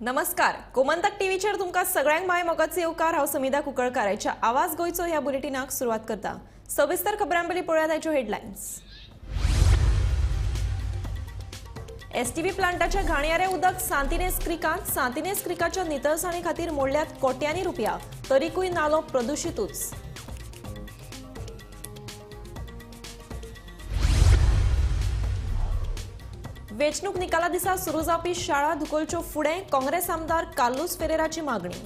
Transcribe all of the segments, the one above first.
नमस्कार, गोमंतक टीव्हीचेर तुमकां सगळ्यांक माय मोगाचे येवकार। हांव समिधा कुंकळकाराच्या आवाज गोयचो ह्या बुलेटिनाक सुरवात करता। सविस्तर खबरां पयलीं पळोवया ताच्यो हेडलायन्स। एसटीपी प्लांटाच्या घाणयारे उदक सांतिनेज क्रिकाच्या नितळसाणी खातीर मोडल्यात कोट्यांनी रुपया, तरीकूय नालो प्रदूषितूच। वेंचणूक निकाला दिसा सुरू जावपी शाळा धुकलच्यो फुडें काँग्रेस आमदार कार्लोस फेरेराची मागणी।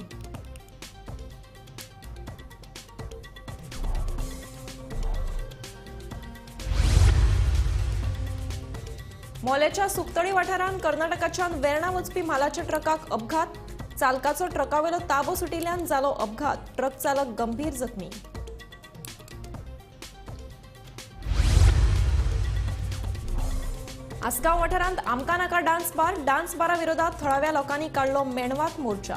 मोलेच्या सुकतळी वाठारांत कर्नाटकाच्यान वेर्णा वचपी म्हालाच्या ट्रकाक अपघात, चालकाचो ट्रकावेलो ताबो सुटिल्ल्यान जालो अपघात, ट्रक चालक गंभीर जखमी। आसगांव वाठारांत आमकां नाका डान्स बारा विरोधात थळाव्या लोकांनी काढलो मेणवात मोर्चा।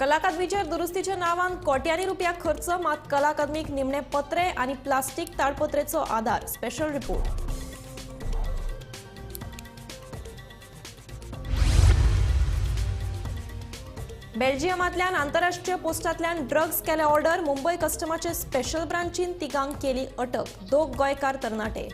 कला अकादमीचेर दुरुस्तीच्या नांवान कोट्यांनी रुपया खर्च, मात कला अकादमीक निमणे पत्रे आनी प्लास्टीक ताळपत्रेचो आधार। Special report. बेल्जियमांतल्यान आंतरराष्ट्रीय पोस्टांतल्यान ड्रग्स केले ऑर्डर, मुंबय कस्टमाचे स्पेशल ब्रांचीन तिगांक केली अटक, दोग गोंयकार तरणाटे।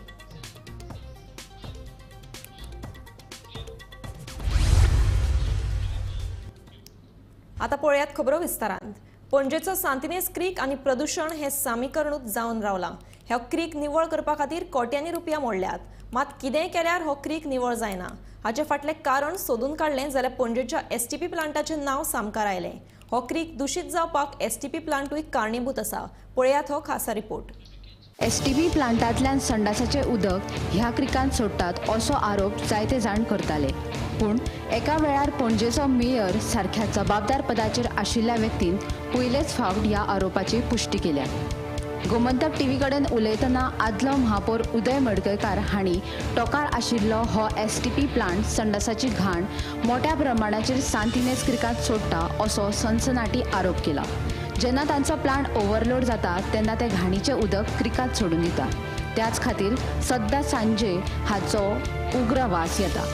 आता पळयात खबरो विस्तारांत। पणजेचो सांतिनेज क्रीक आनी प्रदूषण हे समीकरणूच जावन रावलां। ह्या क्रीक निवळ करपा खातीर कोट्यांनी रुपया मोडल्यात, मात कितेंय केल्यार हो क्रीक निवळ जायना। हाचे फाटलें कारण सोदून काडलें जाल्यार पणजेच्या एसटीपी प्लांटाचें नांव सामकार आयलें। हो क्रीक दूषित जावपाक एसटीपी प्लांटूय कारणीभूत आसा। पळयात हो खासा रिपोर्ट। एसटीपी प्लांटांतल्यान संडासाचें उदक ह्या क्रिकांत सोडटात असो आरोप जायते जाण करताले, पूण एका वेळार पणजेचो मेयर सारख्या जबाबदार पदाचेर आशिल्ल्या व्यक्तीन पयलेच फावट ह्या आरोपाची पुष्टी केल्या। गोमंतक टीव्ही कडेन उलयतना आदलो महापौर उदय मडकयकार हांणी टोकार आशिल्लो हो एसटीपी प्लांट संडासाची घाण मोठ्या प्रमाणाचेर सांतिनेज क्रिकांत सोडटा असो सनसनाटी आरोप केला। जेन्ना तांचो प्लांट ओव्हरलोड जाता तेन्ना ते घाणीचें उदक क्रिकांत सोडून येता, त्याच खातीर सद्दां सांजे हाचो उग्र वास येता।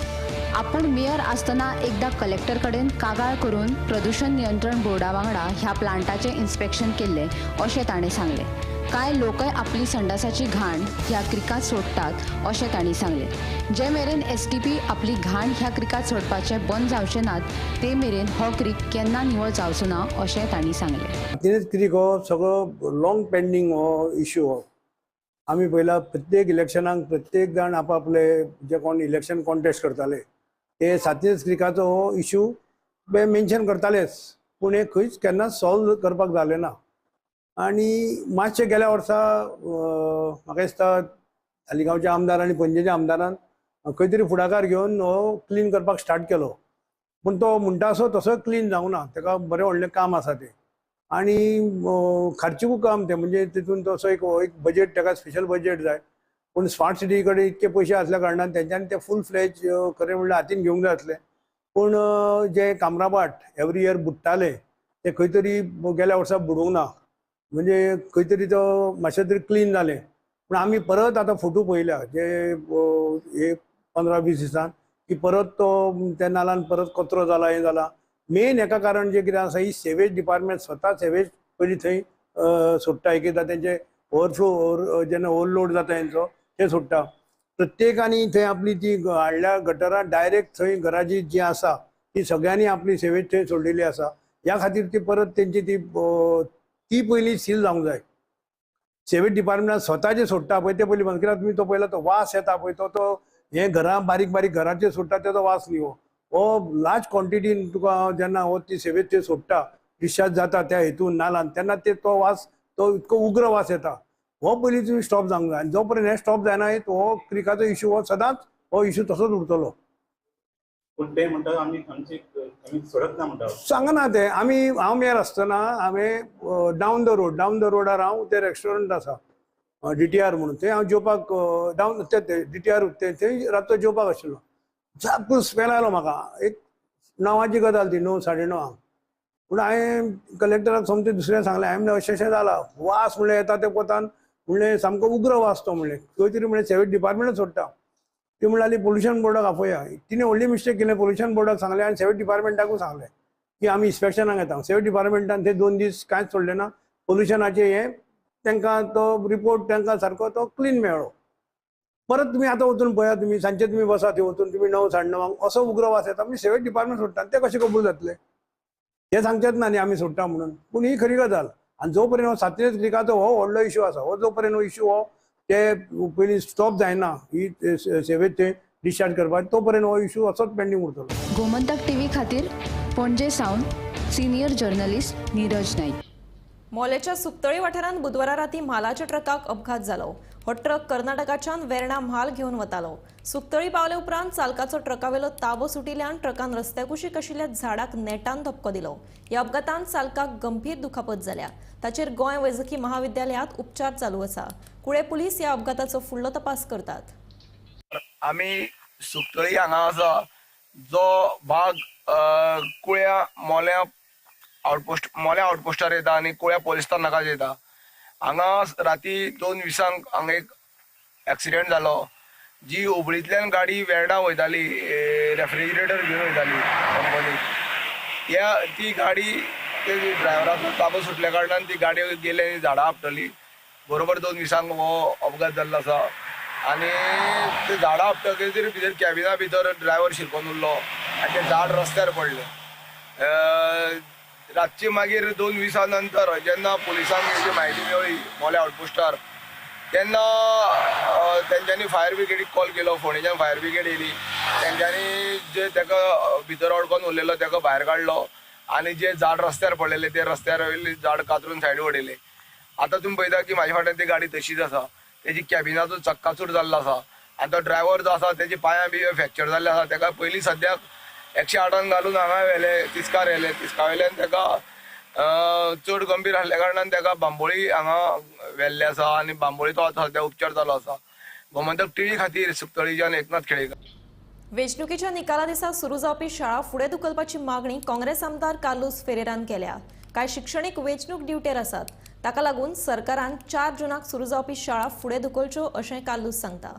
आपण मेयर आसतना एकदा कलेक्टर कडेन कागाळ करून प्रदूषण नियंत्रण बोर्डा वांगडा ह्या प्लांटाचें इन्स्पेक्शन केल्लें अशें ताणें सांगलें। कांय लोकय आपली संडासाची घाण ह्या क्रिकांत सोडटात अशें तांणी सांगलें। जे मेरेन एसटीपी आपली घाण ह्या क्रिकांत सोडपाचें बंद जावचें नात ते मेरेन हो क्रीक केन्ना निवळ जावचो ना अशें तांणी सांगलें। सांतिनेज क्रीक हो सगळो लॉंग पेंडींग हो इश्यू हो। आमी पयला प्रत्येक इलेक्शनाक प्रत्येक जाण आपापले जे कोण इलेक्शन कॉन्टेस्ट करताले ते सांतिनेज क्रिकाचो हो इश्यू मेन्शन करतालेच, पूण हे खंयच केन्ना सॉल्व करपाक जालें ना। आनी मातशे गेल्या वर्सा म्हाका दिसता तालिगांवच्या आमदार आनी पणजेच्या आमदारान खंय तरी फुडाकार घेवन हो क्लीन करपाक स्टार्ट केलो, पूण तो म्हणटा तसो क्लीन जावना। ताका बरें व्हडलें काम आसा तें आनी खर्चीकूय काम तें, म्हणजे तितून तसो एक बजेट, ताका स्पेशल बजेट जाय। पूण स्मार्ट सिटी कडेन इतके पयशे आसल्या कारणान तेंच्यांनी ते फूल फ्लेज खरें म्हणल्यार हातीन घेवंक जाय आसलें, पूण जे कामराबाट एवरी इयर बुडटाले ते खंय तरी गेल्या वर्सा बुडोवंक ना, म्हणजे खंय तरी तो मातशें तरी क्लीन जालें। पूण आमी परत आतां फोटो पळयल्या जे एक 15-20 दिसान की परत तो त्या नालान परत कचरो जाला, हें जाला। मेन हेका कारण जें कितें आसा ही सेवेज डिपार्टमेंट स्वता सेवेज पयलीं थंय सोडटा, एकदां तेंचे ओवरफ्लो जेन्ना ओवरलोड जाता हेंचो ते सोडटा। प्रत्येकानी थंय आपली ती हाडल्या गटरां डायरेक्ट थंय घराची जी आसा ती सगळ्यांनी आपली सेवेज थंय सोडिल्ली आसा। ह्या खातीर ती परत तेंची ती पयलीं सील जावंक जाय। सेवेज डिपार्टमेंटान स्वता जे सोडटा पळय ते पयलीं बंद केल्यार तुमी तो पयला तो वास येता पळय तो हे घरां बारीक बारीक घरांचेर सोडटा तेजो वास न्ही हो लार्ज क्वॉन्टिटीन तुका जेन्ना हो ती सेवेचेर सोडटा डिस्चार्ज जाता त्या हेतून नालान तेन्ना तो वास तो इतको उग्र वास येता। हो पयलीं तुमी स्टॉप जावंक जाय। जो पर्यंत हे स्टॉप जायना हो क्रिकाचो इश्यू हो सदांच हो इश्यू तसोच उरतलो। पण ते म्हणतात आम्ही सोडत ना म्हणतात, सांगना ते आमी हांव मेयर आसतना हांवें डावन द रोडार हांव ते रेस्टॉरंट आसा DTR म्हणून, थंय हांव जेवपाक डावन ते DTR थंय रातचो जेवपाक आशिल्लो। झाकून स्मेल आयलो म्हाका, एक 9ची गजाल ती 9, 9:30 पूण हांवें कलेक्टराक समतें दुसरें सांगलें हांवें अशें जालां वास म्हणलें येता ते पोतान म्हणलें सामको उग्र वास तो म्हणलें खंय तरी म्हणलें सेवेज डिपार्टमेंट सोडटा ती म्हणली पोल्युशन बोर्डाक आपया तिणें व्हडली मिस्टेक केलें पोल्युशन बोर्डाक सांगलें आनी सेवेज डिपार्टमेंटाकूय सांगलें की आमी इन्स्पेक्शनाक येता सेवेज डिपार्टमेंटान ते 2 दीस कांयच सोडलें ना पोल्युशनाचें हें तांकां तो रिपोर्ट तांकां सारको तो क्लीन मेळ्ळो परत तुमी आतां वचून पळया तुमी सांजचे तुमी बसा थंय वचून तुमी 9 9:30 असो उग्र वास येता म्हणजे सेवेज डिपार्टमेंट सोडटा ते कशें कबूल जातले हे सांगचेच ना न्ही आमी सोडटा म्हणून पूण ही खरी गजाल आनी जो पर्यंत सातनेज क्रिकाचो हो व्हडलो इश्यू आसा हो जो पर्यंत इश्यू हो ते पयलीं स्टॉप जायना ही सेवेज ते डिस्चार्ज करपाक तो पर्यंत हो इश्यू असोच पेंडींग उरतलो गोमंतक टीव्ही खातीर पणजे सावन सिनियर जर्नलिस्ट नीरज नाईक. मोलेच्या सुक्तळी वाठारांत बुधवारा राती म्हालाच्या ट्रकाक अपघात जालो. हो ट्रक कर्नाटकाच्यान वेर्णा म्हाल घेवन वतालो. सुक्तळी पावले उपरांत चालकाचो ट्रकावेलो ताबो सुटिल्ल्यान ट्रकान रस्त्या कुशीक आशिल्ल्या झाडाक नेटान धपको दिलो. ह्या अपघातांत चालकाक गंभीर दुखापत जाल्या. ताचेर गोंय वैजकी महाविद्यालयांत उपचार चालू आसा. कुळे पुलीस ह्या अपघाताचो फुडलो तपास करतात. आमी सुक्तळी हांगा आसा जो भाग कुळ्या मोल्या आउटपोस्टार येता आनी कुळ्या पोलीस स्थानकात येता हांगा राती 2:20 हांगा एक एक्सिडेंट जालो. जी हुबळींतल्यान गाडी वेर्णा वयताली रेफ्रिजरेटर घेवन वयताली कंपनी ती गाडी ड्रायव्हराचो ताबो सुटल्या कारणान ती गाडी गेली आनी झाडां आपटली. बरोबर 2:20 हो अपघात जाल्लो आसा आनी ते झाडां आपटकीर भितर कॅबिना भितर ड्रायव्हर शिरकोन उरलो आनी ते झाड रस्त्यार पडलें. रातची मागीर 2:20 नंतर जेन्ना पुलिसांक हेची म्हायती मेळ्ळी मोल्या आउटपोस्टार तेन्ना तेंच्यांनी फायर ब्रिगेडीक कॉल केलो. फोंडेच्यान फायर ब्रिगेड येयली. तेंच्यांनी जे ताका भितर अडकोन उरलेलो ताका भायर काडलो आनी जे झाड रस्त्यार पडलेले ते रस्त्यार वयले झाड कातरून सायडीक उडयले. आतां तुमी पळयता की म्हाज्या फाटल्यान ती गाडी तशीच आसा. तेजी कॅबिनाचो चक्काचूर जाल्लो आसा आनी तो ड्रायव्हर जो आसा तेजी पांयां बी फ्रॅक्चर जाल्ले आसा. ताका पयलीं सद्याक 108 घालून हांगा व्हेले तिस्कार व्हेले. तिस्का वयल्यान ताका चड गंभीर आसल्या कारणान ताका बांबोळी हांगा व्हेल्ले आसा आनी बांबोळीचो आतां सद्या उपचार चालू आसा. गोमंतक टीव्ही खातीर सुक्तळीच्यान एकनाथ खेडेकर. वेंचणुकेच्या निकाला दिसा सुरू जावपी शाळा फुडें धुकलपाची मागणी काँग्रेस आमदार कार्लोस फेरेरान केल्या. कांय शिक्षणीक वेंचणूक ड्युटेर आसात. ताका लागून सरकारान 4 जूनाक सुरू जावपी शाळा फुडें धुकलच्यो अशें कार्लोस सांगता.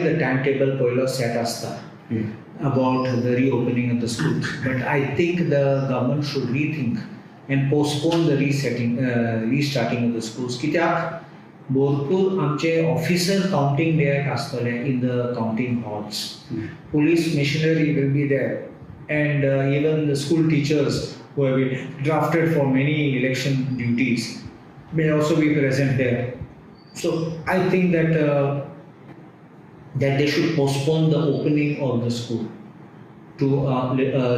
The timetable poilo set asta about the reopening of the schools, but I think the government should rethink and postpone the restarting of the schools. कित्याक भरपूर आमचे ऑफिसर काउंटिंग डे आसतले in the counting halls. Police machinery will be there, and even the school teachers who have been drafted for many election duties may also be present there. So I think that they should postpone the opening of the school to a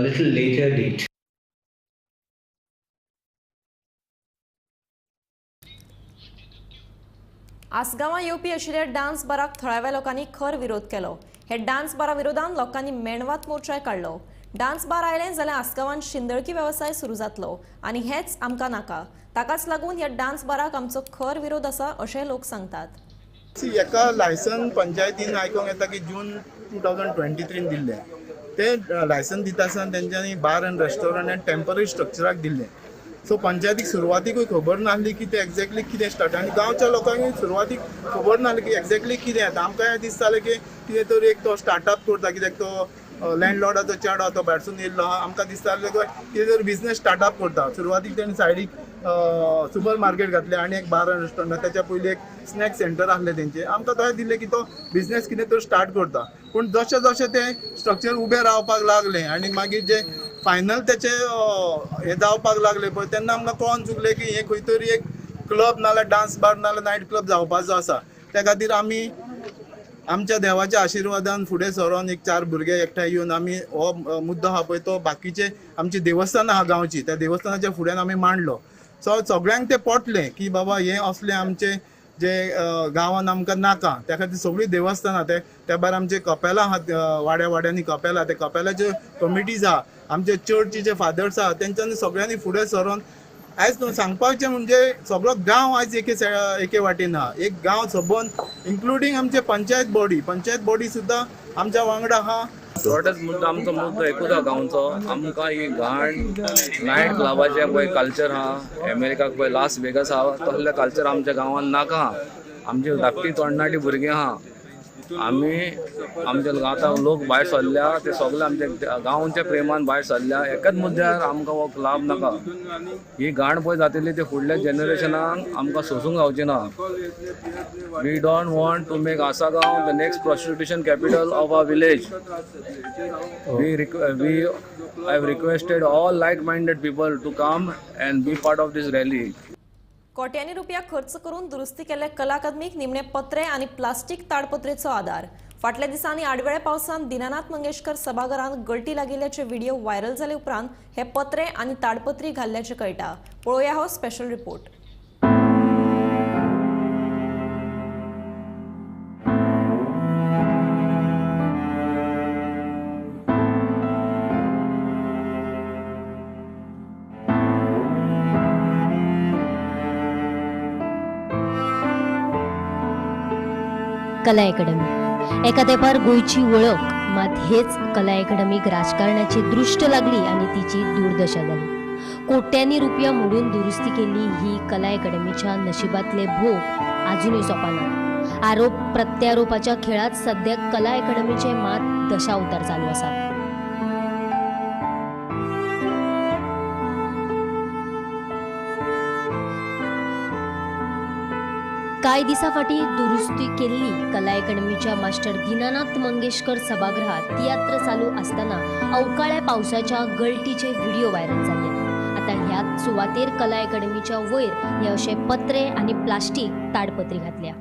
little later date. आसगांवां येवपी आशिल्ल्या dance बाराक थळाव्या लोकांनी खर विरोध केलो. हे dance बारा विरोधान लोकांनी मेणवात मोर्चाय काडलो. डान्स बार आयले जाल्यार आसगांवांत शिंदळकी वेवसाय सुरू जातलो आनी हेच आमकां नाका. ताकाच लागून ह्या डान्स बाराक आमचो खर विरोध आसा अशें लोक सांगतात. एका लायसन पंचायतीन आयकोंक येता की जून 2023 दिल्लें. ते लायसन दिता आसतना तेंच्यांनी बार एंड रेस्टॉरंट एंड टेम्पररी स्ट्रक्चराक दिल्लें. सो पंचायतीक सुरवातीकूय खबर नासली की ते एक्झॅक्टली कितें स्टार्ट आनी गांवच्या लोकांकूय सुरवातीक खबर नासली की एक्झॅक्टली कितें येता. आमकां हें दिसतालें की कितें तरी एक तो स्टार्टअप करता कित्याक तो लँडलॉर्डाचो चेडो तो भायरसून येयल्लो आहा. आमकां दिसतालें कितें तरी बिझनेस स्टार्टअप करता. सुरवातीक तेणें सायडीक सुपर मार्केट घातलें आनी एक बार एंड रेस्टॉरंट त्याच्या पयलीं एक स्नॅक सेंटर आसलें तेंचें. आमकां तशें दिल्लें की तो बिझनेस कितें तरी स्टार्ट करता. पूण जशें जशें तें स्ट्रक्चर उबें रावपाक लागलें आनी मागीर जे फायनल तेचें हें जावपाक लागलें पळय तेन्ना आमकां कळोन चुकलें की हें खंय तरी एक क्लब नाल्यार डान्स बार नाल्यार नायट क्लब जावपाचो आसा. त्या खातीर आमी आमच्या देवाच्या आशिर्वादान फुडें सरोन एक 4 भुरगे एकठांय येवन आमी हो मुद्दो आहा पळय तो बाकीचे आमची देवस्थान आहा गांवची त्या देवस्थानाच्या फुड्यान आमी मांडलो. सो सगळ्यांक ते पटलें की बाबा हे असले आमचे जे गांवांत आमकां नाका, त्या खातीर सगळीं देवस्थानां त्या भायर आमचे कपेलां आहात, वाड्यांनी कपेलां, ते कपेलाचे कमिटीज आहा, आमचे चर्चीचे फादर्स आहा, तेंच्यांनी सगळ्यांनी फुडें सरून आयज सांगपाचें म्हणजे सगळो गांव आयज एके वाटेन आहा, एक गांव सबंद इन्क्लुडींग आमचे पंचायत बॉडी सुद्दां आमच्या वांगडा आहा. थोडेच मुद्दो आमचो मुद्दो एकूच आहा गांवचो, आमकां ही घाण नायट क्लबाचे पळय कल्चर आहा, अमेरिकाक पळय लास वेगस आहा, तसले कल्चर आमच्या गांवांत नाका. आमची धाकटी तरणाटी भुरगीं आहा, आमी आमचे आतां लोक भायर सरल्या, ते सगळे आमचे गांवच्या प्रेमान भायर सरल्या. एकच मुद्द्यार आमकां हो क्लब नाका. ही घाण पळय जातली ते फुडल्या जनरेशनाक आमकां सोसूंक जावची ना. We don't want to make Assagao the next prostitution capital of our village. We have requested all like-minded people to come and be part of this rally. कोट्यांनी रुपया खर्च करून दुरुस्ती केल्ले कला अकादमीक निमणे पत्रे आणि प्लास्टिक ताडपत्रेचो आधार. फाटल्या दिसांनी आडवेळ्या पावसान दिनानाथ मंगेशकर सभाघरांत गळटी लागिल्ल्याचे व्हिडिओ व्हायरल जाले उपरांत हे पत्रे आणि ताडपत्री घाल्ल्याचे कळटा. पळोवया हो स्पेशल रिपोर्ट. कला अकादमी एका तेंपार गोंयची वळख, मात हेच कला अकादमीक राजकारणाची दृश्ट लागली आणि तिची दुर्दशा जाली. कोट्यांनी रुपया मोडून दुरुस्ती केल्ली ही कला अकादमीच्या नशिबातले भोग अजूनही सोंपना. आरोप प्रत्यारोपाच्या खेळात सध्या कला अकादमीचे मात दशावतार चालू आसा. कांय दिसा फाटीं दुरुस्ती केल्ली कला अकादमीच्या मास्टर दिनानाथ मंगेशकर सभागृहात तियात्र चालू असताना अवकाळ्या पावसाच्या गळटीचे व्हिडिओ व्हायरल जाले. आता ह्याच सुवातेर कला अकादमीच्या वयर हे अशे पत्रे आणि प्लास्टिक ताडपत्री घातल्या.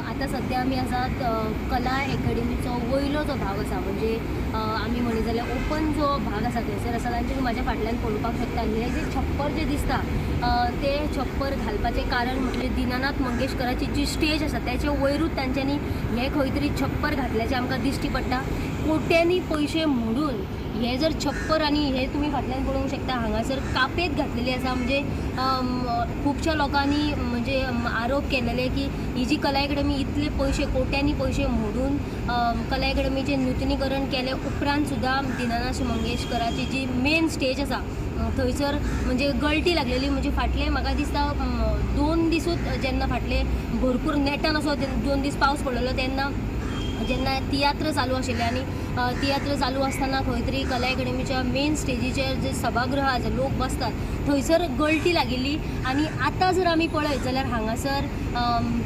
आता सध्या आमी आसात कला अकादमीचो वयलो जो भाग आसा, म्हणजे आमी म्हणली जाल्यार ओपन जो भाग आसा थंयसर आसा. तांचे तुम्ही म्हाज्या फाटल्यान पळोवपाक शकता. हे जे छप्पर जे दिसता ते छप्पर घालपाचें कारण म्हणजे दिनानाथ मंगेशकराची जी स्टेज आसा त्याचे वयरूच तांच्यांनी हे खंय तरी छप्पर घातल्याचें आमकां दिश्टी पडटा. कोट्यांनी पयशे मोडून हे जर छप्पर आणि हे तुम्ही फाटल्यान पळोवंक शकता हांगासर कापेत घातलेली आसा. म्हणजे खुबश्या लोकांनी म्हणजे आरोप केलेले की ही जी कला अकादमी इतले पयशे कोट्यांनी पयशे मोडून कला अकादमीचें नूतनीकरण केले उपरांत सुद्दां दिनानाथ मंगेशकराची जी मेन स्टेज आसा थंयसर म्हणजे गळटी लागलेली. म्हणजे फाटले म्हाका दिसता 2 दिसूच जेन्ना फाटले भरपूर नेटान असो 2 दीस पावस पडलेलो तेन्ना जेन्ना तियात्र चालू आशिल्ले आणि तियात्र चालू असताना खंय तरी कला अकादमीच्या मेन स्टेजीचेर जे सभागृह जे लोक बसतात थंयसर गळटी लागिल्ली. आणि आतां जर आमी पळयत जाल्यार हांगासर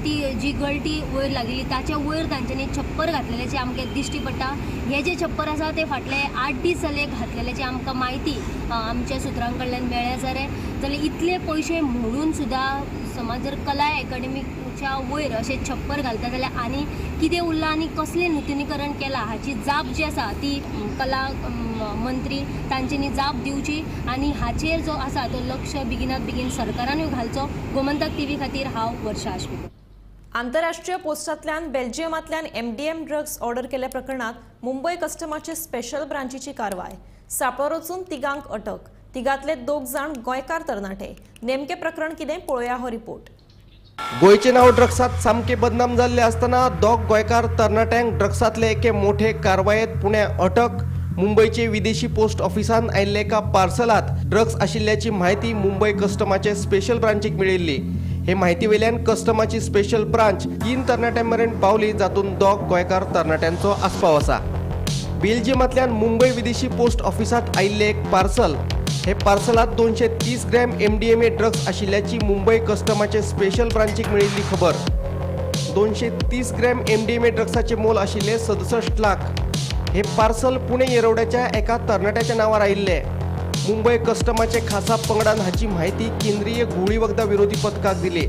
ती जी गळटी वयर लागिल्ली ताच्या वयर तांच्यांनी छप्पर घातलेल्याचें आमकां दिश्टी पडटा. हे जे छप्पर आसा ते फाटले 8 दीस जाले घातलेल्याची आमकां म्हायती आमच्या सुत्रां कडल्यान मेळ्ळ्या. जाल्यार इतले पयशे मोडून सुद्दां समज जर कला अकादमीच्या वयर अशे छप्पर घालता जाल्यार आनी कितें उरलां आनी कसलें नूतनीकरण केलां हाची जाप जी आसा ती कला मंत्री तांच्यांनी जाप दिवची आणि हाचेर जो आसा तो लक्ष बेगिनात बेगीन सरकारानूय घालचो. गोमंतक टीव्ही खातीर हांव वर्षा आश्वी. आंतरराष्ट्रीय पोस्टांतल्यान बेल्जियमांतल्यान MDM ड्रग्स ऑर्डर केल्या प्रकरणात मुंबई कस्टमाचे स्पेशल ब्रांचीची कारवाय. सांपळो रचून तिगांक अटक. तिगांतले 2 जाण गोंयकार तरणाटे. नेमके प्रकरण कितें पळोवया हो रिपोर्ट. गोयचे नाव ड्रग्सात सामके बदनाम जाल्ले असताना 2 गोंयकार तरणाट्यांक ड्रग्सातले एके मोठे कारवायेत पुण्या अटक. मुंबईचे विदेशी पोस्ट ऑफिसान आयिल्ले एका पार्सलात ड्रग्स आशिल्ल्याची माहिती मुंबई कस्टमाचे स्पेशल ब्रांचीक मेळिल्ली. हे माहिती वेल्यान कस्टमाची स्पेशल ब्रांच 3 तरणाट्यां मेरेन पावली, जातून दोग गोंयकार तरणाट्यांचो आस्पाव आसा. बेल्जियमांतल्यान मुंबय विदेशी पोस्ट ऑफिसात आयिल्ले एक पार्सल. हे पार्सलात 230 ग्रॅम MDMA ड्रग्स आशिल्ल्याची मुंबय कस्टमाचे स्पेशल ब्रांचीक मेळिल्ली खबर. 230 ग्रॅम MDMA ड्रग्साचे मोल आशिल्ले 67 लाख. हे पार्सल पुणे येरवड्याच्या एका तरणाट्याच्या नावार आयिल्ले. मुंबय कस्टमाचे खासा पंगडान हाची माहिती केंद्रीय गुळी वखदां विरोधी पथकाक दिली.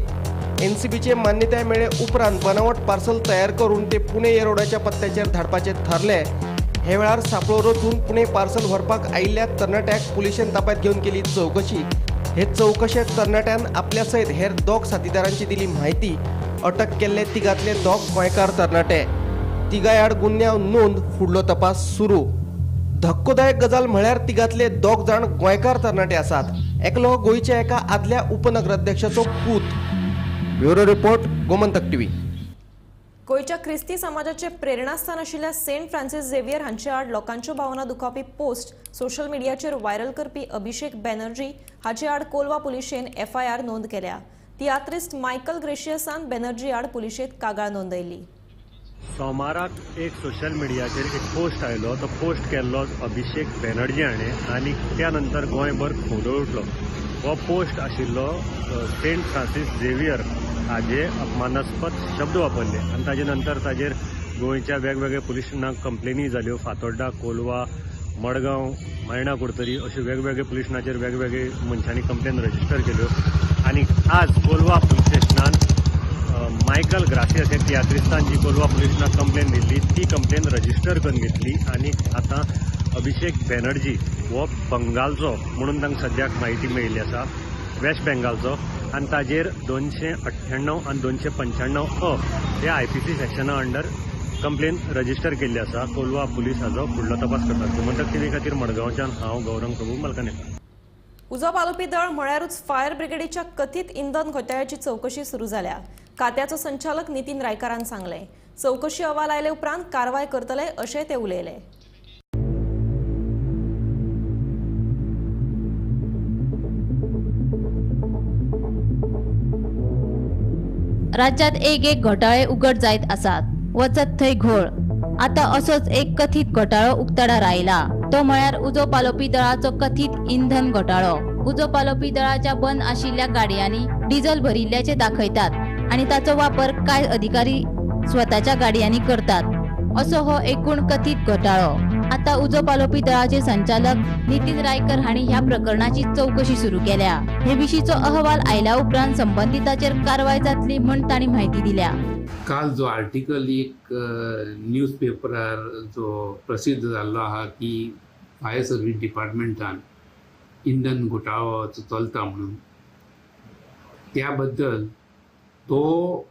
NCBचे मान्यताय मेळे उपरांत बनावट पार्सल तयार करून ते पुणे येरवड्याच्या पत्त्याचेर धाडपाचे थारले. हे वेळार सांपळो रचून पुणे पार्सल व्हरपाक आयिल्ल्या तरणाट्याक पुलिशेन ताब्यात घेवन केली चौकशी. हे चौकशेंत तरणाट्यान आपल्या सयत हेर दोग साथीदारांची दिली माहिती. अटक केल्ले तिगांतले दोग गोंयकार तरणाटे. तिगाय आड गुन्यांव नोंद, फुडलो तपास सुरू. धक्कोदायक गजाल म्हळ्यार तिगांतले दोग जाण गोंयकार तरणाटे आसात. एकलो गोंयच्या एका आदल्या उपनगराध्यक्षाचो पूत. Bureau report, Gomantak TV. गोंयच्या ख्रिस्ती समाजाचे प्रेरणास्थान आशिल्ल्या सेंट फ्रांसीस झेवियर हांचे आड लोकांच्यो भावना दुखावपी पोस्ट सोशल मिडियाचेर व्हायरल करपी अभिषेक बॅनर्जी हाचे आड कोलवा पुलिशेन FIR नोंद केल्या. तियात्रिस्ट मायकल ग्रेशियसान बॅनर्जी आड पुलिशेंत कागाळ नोंदयली. सोमाराक एक सोशल मिडियाचेर एक पोस्ट आयलो. तो पोस्ट केल्लो अभिषेक बॅनर्जी हाणें आनी त्या नंतर गोंयभर खोदळ उठलो. हो पोस्ट आशिल्लो सेंट फ्रांसीस झेवियर हाजे अपमानास्पद शब्द वापरले आनी ताजे नंतर ताजेर गोंयच्या वेगवेगळ्या पुलीस स्टेशनाक कंप्लेनी जाल्यो. फातोड्डा, कोलवा, मडगांव, मयणा कुडतरी अशे वेगवेगळे पुलीस स्टेशनाचेर वेगवेगळे मनशांनी कंप्लेन रजिस्टर केल्यो. आनी आज कोलवा पुलीस स्टेशनान मायकल ग्रासियस हे तियात्रिस्तान जी कोलवा पुलीस स्टेशनाक कंप्लेन दिल्ली ती कंप्लेन रजिस्टर करून घेतली. आनी आतां अभिषेक बॅनर्जी हो बंगालचो म्हणून तांकां सद्याक म्हायती मेळिल्ली आसा, वेस्ट बेंगालचो. आनी ताजेर 298 आनी 295 हे IPC सेक्शना अंडर कंप्लेन रजिस्टर केल्ली आसा. कोलवा पुलीस हाजो फुडलो तपास करतात. गोमंतक टीव्ही खातीर मडगांवच्यान हांव गौरंग प्रभू मलकानेकर. उजो पालोवपी दळ म्हळ्यारूच फायर ब्रिगेडीच्या कथीत इंधन घोटाळ्याची चौकशी सुरू जाल्या. खात्याचो संचालक नितीन रायकारान सांगलें. चौकशी अहवाल आयले उपरांत कारवाय करतले अशें ते उलयले. राज्यात एक घोटाळे उघड जायत आसात. वचत थंय घोळ. आता असोच एक कथित घोटाळो उक्ताडार आयला. तो म्हळ्यार उजो पालोवपी दळाचो कथित इंधन घोटाळो. उजो पालोवपी दळाच्या बंद आशिल्ल्या गाडयांनी डिझेल भरिल्ल्याचे दाखयतात आणि ताचो वापर कांय अधिकारी स्वताच्या गाडयांनी करतात. असो हो एकूण कथित घोटाळो. आता उजो पालोवपी दळाचे संचालक नितीन रायकर हांणी ह्या प्रकरणाची चौकशी सुरू केल्या. हे विशींचो अहवाल आयल्या उपरांत संबंधिताचेर कारवाय जातली म्हण तांणी म्हायती दिल्या. काल जो आर्टिकल एक न्यूज पेपरार जो प्रसिद्ध जाल्लो आहा की फायर सर्वीस डिपार्टमेंटान इंधन घोटाळो चलता म्हणून, त्या बद्दल तो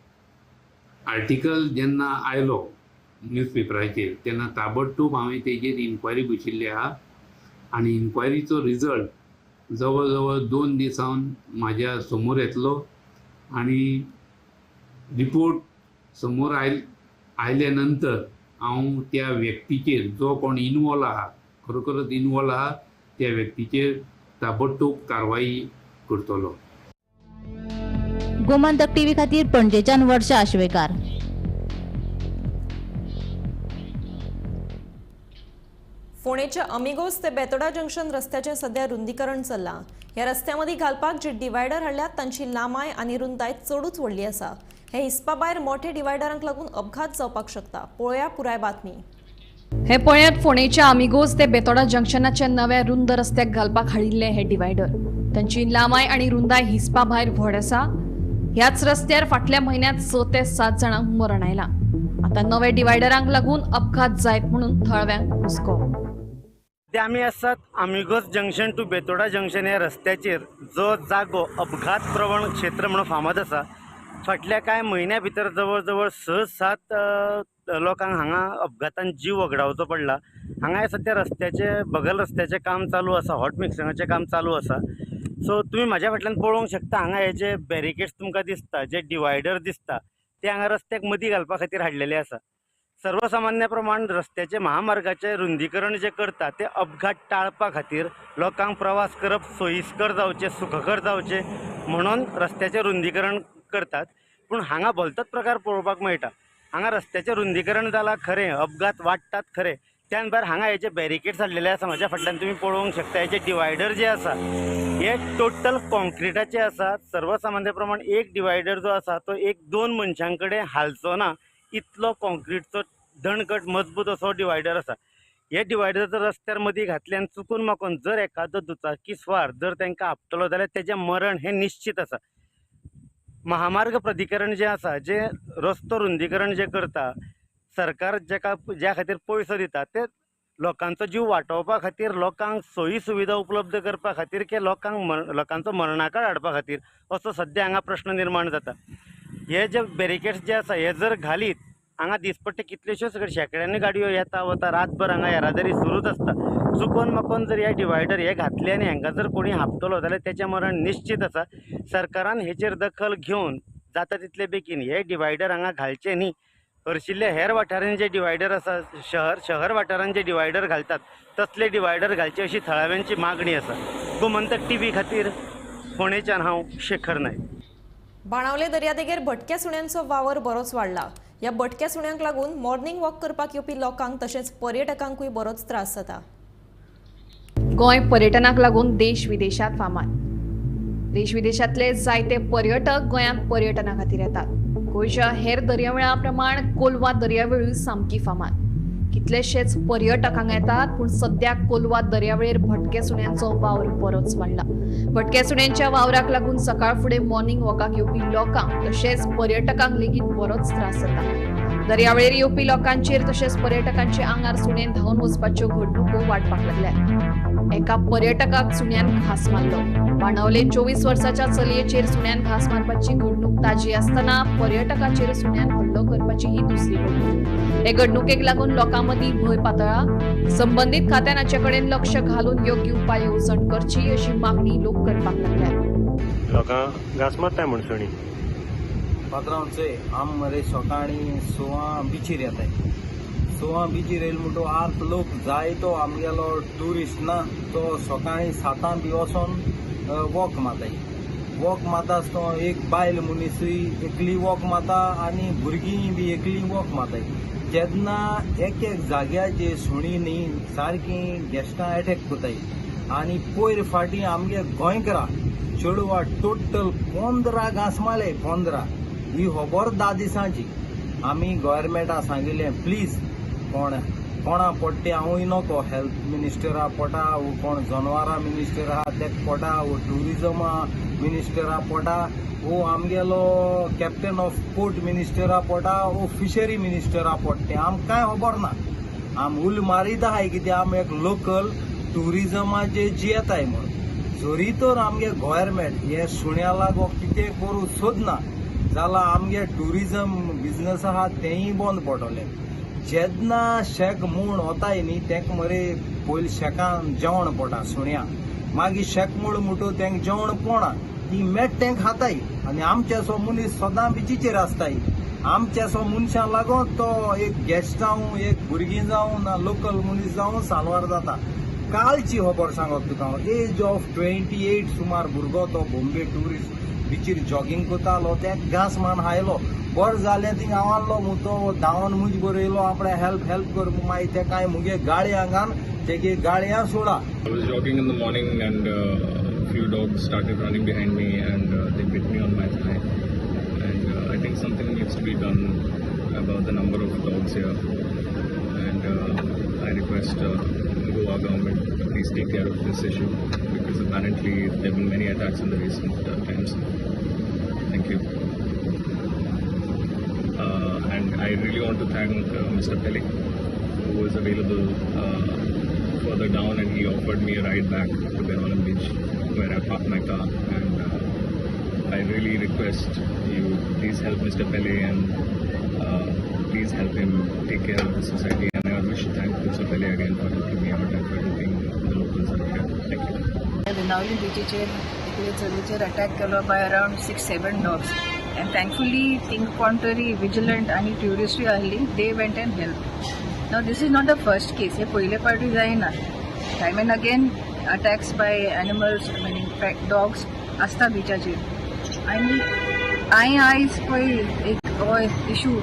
आर्टिकल जेन्ना आयलो न्यूज पेपराचेर तेन्ना ताबडतोब हांवें तेजेर इन्क्वायरी बशिल्ली आहा आनी इन्क्वायरीचो रिजल्ट जवळ जवळ 2 दिसान म्हाज्या समोर येतलो आनी रिपोर्ट समोर आयल्या नंतर हांव त्या व्यक्तीचेर जो कोण इनवॉल्व आहा, खरोखरच इनवॉल्व आहा, त्या व्यक्तीचेर ताबडतोब कारवाई करतलो. गोमंतक टीव्ही खातीर पणजेच्यान वर्षा आश्वेकार. फोंडेच्या अमिगोस ते बेतोडा जंक्शन रस्त्याचे सध्या रुंदीकरण चल्लां. ह्या रस्त्यामदीं घालपाक जे डिवायडर हाडल्यात तांची लांबाय आनी रुंदाय चडूच व्हडली आसा. हे हिस्पा भायर मोठे डिवायडरांक लागून अपघात जावपाक शकता. पळोवया पुराय बातमी. हे पळयात फोंडेच्या अमिगोस ते बेतोडा जंक्शनाचे नव्या रुंद रस्त्याक घालपाक हाडिल्ले हे डिवायडर. तांची लांबाय आनी रुंदाय हिस्पा भायर व्हड आसा. ह्याच रस्त्यार फाटल्या म्हयन्यात 6 ते 7 जाणांक मरण आयलां. आता नव्या डिवायडरांक लागून अपघात जायत म्हणून थळव्यांक हुस्को. आमी आसात amigos junction to Betora junction ह्या रस्त्याचेर जो जागो अपघात प्रवण क्षेत्र म्हणून फामाद आसा. फाटल्या कांय म्हयन्या भितर जवळ जवळ 6-7 लोकांक हांगा अपघातान जीव वगडावचो पडला. हांगा सध्या रस्त्याचे बगल रस्त्याचें काम चालू आसा, हॉट मिक्सिंगाचें काम चालू आसा. सो तुमी म्हाज्या फाटल्यान पळोवंक शकता हांगा हे जे बॅरिकेड्स तुमकां दिसता, जे डिवायडर दिसता, ते हांगा रस्त्याक मदीं घालपा खातीर हाडलेले आसा. सर्वसामान्य प्रमाण रस्त्याचे महामार्गाचे रुंदीकरण जे करता ते अपघात टाळपा खातीर, लोकांक प्रवास करप सोयीस्कर जावचे, सुखकर जावचे म्हणून रस्त्याचे रुंदीकरण करतात, पूण हांगा भलतोच प्रकार पळोवपाक मेळटा. हांगा रस्त्याचें रुंदीकरण जालां खरें, अपघात वाडटात खरें, त्यान भायर हांगा हेचे बॅरिकेड्स हाडलेले आसा. म्हज्या फाटल्यान तुमी पळोवंक शकता. हेचे डिवायडर जे आसा हे टोटल कॉन्क्रिटाचे आसा. सर्वसामान्य प्रमाण एक डिवायडर जो आसा तो 1-2 मनशां कडेन हालचो ना इतलो कॉन्क्रीटचो दणकट मजबूत असो डिवायडर आसा. हे डिवायडर जर रस्त्यार मदीं घातल्यान चुकून माकून जर एखादो दुचाकी स्वार जर तांकां आपटलो जाल्यार तेजें मरण हें निश्चित आसा. महामार्ग प्राधिकरण जें आसा, जें रस्तो रुंदीकरण जें करता, सरकार ज्या खातीर पयसो दिता ते लोकांचो जीव वाटावपा खातीर, लोकांक सोयी सुविधा उपलब्ध करपा खातीर की लोकांचो मरणाकाळ हाडपा खातीर, असो सद्या हांगा प्रश्न निर्माण जाता. हे जे बॅरिकेड्स जे आसा हे जर घालीत, हांगा दिसपट्टे कितल्योश्योच शेकड्यांनी गाडयो येता वता, रातभर हांगा येरादारी सुरूच आसता. चुकोन माकोन जर हे डिवायडर हे घातले आनी हांकां जर कोणी हापतलो जाल्यार तेचें मरण निश्चित आसा. सरकारान हेचेर दखल घेवन जाता तितले बेगीन हे डिवायडर हांगा घालचे न्ही. हरशिल्ले हेर वाठारांनी जे डिवायडर आसा, शहर वाठारांत जे डिवायडर घालतात तसले डिवायडर घालचे अशी थळाव्यांची मागणी आसा. गोमंतक TV खातीर फोंडेच्यान हांव शेखर नायक. बाणावले दर्यादेगेर भटक्या सुण्यांचो वावर बरोच वाडला. ह्या भटक्या सुण्यांक लागून मॉर्निंग वॉक करपाक येवपी लोकांक तशेंच पर्यटकांकूय बरोच त्रास जाता. गोंय पर्यटनाक लागून देश विदेशात फामाद. देश विदेशातले जायते पर्यटक गोंयांत पर्यटना खातीर येतात. गोंयच्या हेर दर्यावेळा प्रमाण कोलवा दर्यावेळूय सामकी फामाद. कितलेशेच पर्यटक हांगा येतात, पूण सद्या कोलवा दर्यावेळेर भटक्या सुण्यांचो वावर बरोच वाडला. भटक्या सुण्यांच्या वावराक लागून सकाळ फुडें मॉर्निंग वॉकाक येवपी लोकांक तशेंच पर्यटकांक लेगीत बरोच त्रास जाता. दर्यावेळेर येवपी लोकांचेर तशेंच पर्यटकांच्या आंगार सुणेन धांवन वचपाच्यो घडणुको वाडपाक लागल्यात. एका पर्यटकाक सुण्यान घास मारलो. बाणावले 24 वर्साच्या चलयेचेर सुण्यान घास मारपाची घडणूक ताजी आसतना पर्यटकाचेर सुण्यान हल्लो करपाची ही दुसरी घडणूक. हे घडणुकेक लागून लोकांमदीं भंय पातळ्ळा. संबंदीत खात्यान हाचे कडेन लक्ष घालून योग्य उपाय येवजण करची अशी मागणी लोक करपाक लागल्यात. लोकांक घास मारताय म्हण सुणी पात्रांवचे आम मरे सकाळी 6 बिचीर येताय. 6 बिचीर येयले म्हणटो आर्थ लोक जायतो आमगेलो ट्युरिस्ट ना तो सकाळी 7 बी वचोन वॉक मारताय. वॉक मारता आसतना एक बायल मनीसूय एकली वॉक मारता आनी भुरगीं बी एकली वॉक मारताय. जेन्ना एक जाग्याचे सुणी न्ही सारकी गेस्टां एटॅक करताय. आनी पयर फाटीं आमगे गोंयकारां चेडवां टोटल 15 घास मारले. 15 ही खबर 10 दिसांची. आमी गव्हर्मेंटाक सांगिल्लें प्लीज कोणा पडटे हांवूय नको, हेल्थ मिनिस्टरा पडटा वो कोण जनवरां मिनिस्टर आहा तेका पडटा वो ट्युरिजमा मिनिस्टरा पडटा वो आमगेलो कॅप्टन ऑफ पोर्ट मिनिस्टरा पडटा वो फिशरी मिनिस्टरा पडटे आमकां कांय खबर ना. आम उल मारीत आहाय कित्याक आम एक लोकल ट्युरिजमाचे जियेताय म्हण. जरी तर आमगे गव्हर्मेंट हे सुण्या लागो कितें करूं सोदना जाल्यार आमगे ट्युरिजम बिजनस आहा तेंय बंद पडटलें. जेन्ना शेक म्हूण वताय न्ही तेंका मरे पयलीं शेकान जेवण पडटा सुण्या, मागीर शेक म्हूण म्हणटो तेंका जेवण पडना. ती मेट तेंका खाताय आनी आमचेसो मनीस सदां बिचीचेर आसताय. आमचेसो मनशां लागून तो एक गेस्ट जावं एक भुरगीं जावं ना लोकल मनीस जावं सालवार जाता. कालची खबर सांगत तुका हांव, एज ऑफ 28 सुमार भुरगो तो बॉम्बे टुरिस्ट बिचीर जॉगिंग करतालो तेका घास मान हायलो. बरें जालें थिंग हांव आसलो म्हूण तो धांवन मुज बरो येयलो आपणे हेल्प कर मागीर ते कांय मुगे गाडी हांगान तेगे गाडयां सोडा. I was jogging in the morning and a few dogs started running behind me and they bit me on my thigh. And I think something needs to be done about the number of dogs here. And I request Goa government to please take care of this issue because apparently there have been many attacks in the recent times. Thank you. And I really want to thank Mr. Pele, who was available further down, and he offered me a ride back to Benalam Beach, where I parked my car. And I really request you, please help Mr. Pele and please help him take care of the society. And I wish to thank Mr. Pele again for helping me out and for helping the locals out here. Thank you. Benauli beacheर एकले चलयेचेर attack केलो by around 6-7 dogs. And thankfully, think contrary, vigilant and tourists ahli, they went and helped. Now this is not the first case. He poile party जायना. Time and again, attacks by animals, I mean in fact dogs, asta beachaचेर. And आयज पळय एक हो issue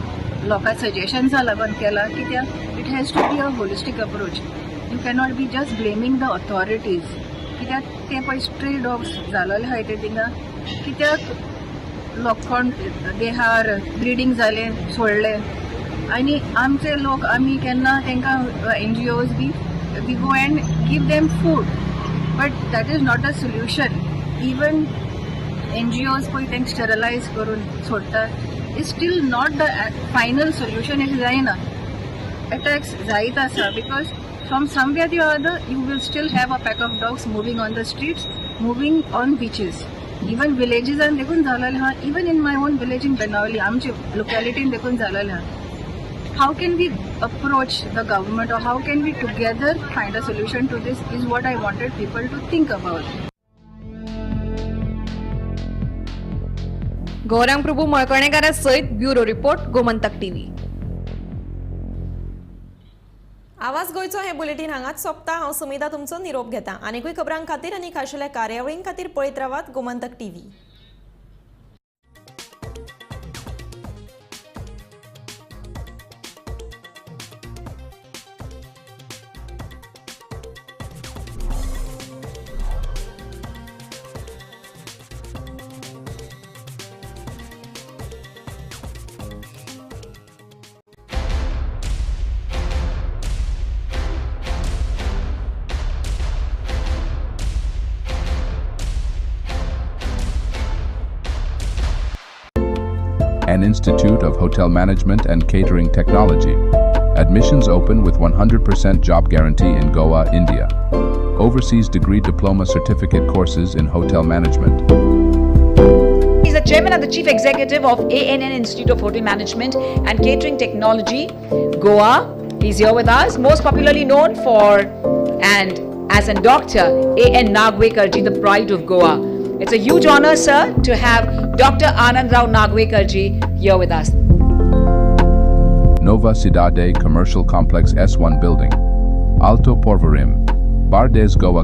लोकां सजेशन्सा लागून केला कित्याक it has to be a holistic approach. You cannot be just blaming the authorities कित्याक ते पळय स्ट्रे डॉग्स जालोले आहाय ते थिंगा कित्याक लोकांक दे आर ब्रिडींग जाले सोडले आनी आमचे लोक आमी केन्ना तांकां NGOs बी we go and give them food but that is not a solution. Even NGOs पळय तांकां स्टरलायज करून सोडटात is still not the final solution. हें जायना. अटॅक्स जायत आसा because from somewhere the other you will still have a pack of dogs moving on the streets, moving on beaches. Even विलेजीसान देखून जालेले आहा. Even in my own village in Benaulim आमचे लोकॅलिटीन देखून जालेले आहा. How can we approach the government or how can we together find a solution to this is what I wanted people to think about. Gaurang प्रभू मळकणेकारा सयत ब्युरो रिपोर्ट गोमंतक टीव्ही. आवाज गोयचो हे bulletin हांगाच सोंपता. हांव सुमिता तुमचो निरोप घेता. आनीकूय खबरां खातीर आनी खाशेल्या कार्यावळीं खातीर पळयत रावात Gomantak TV. An Institute of Hotel Management and Catering Technology. Admissions open with 100% job guarantee in Goa, India. Overseas degree diploma certificate courses in hotel management. He's the chairman and the chief executive of ANN Institute of Hotel Management and Catering Technology, Goa. He's here with us, most popularly known for and as a Dr. A.N. Nagwekarji, the pride of Goa. It's a huge honor, sir, to have Dr. Anand Rao Nagwekarji here with us. Nova Cidade Commercial Complex S1 Building. Alto Porvorim. Bardes, Goa.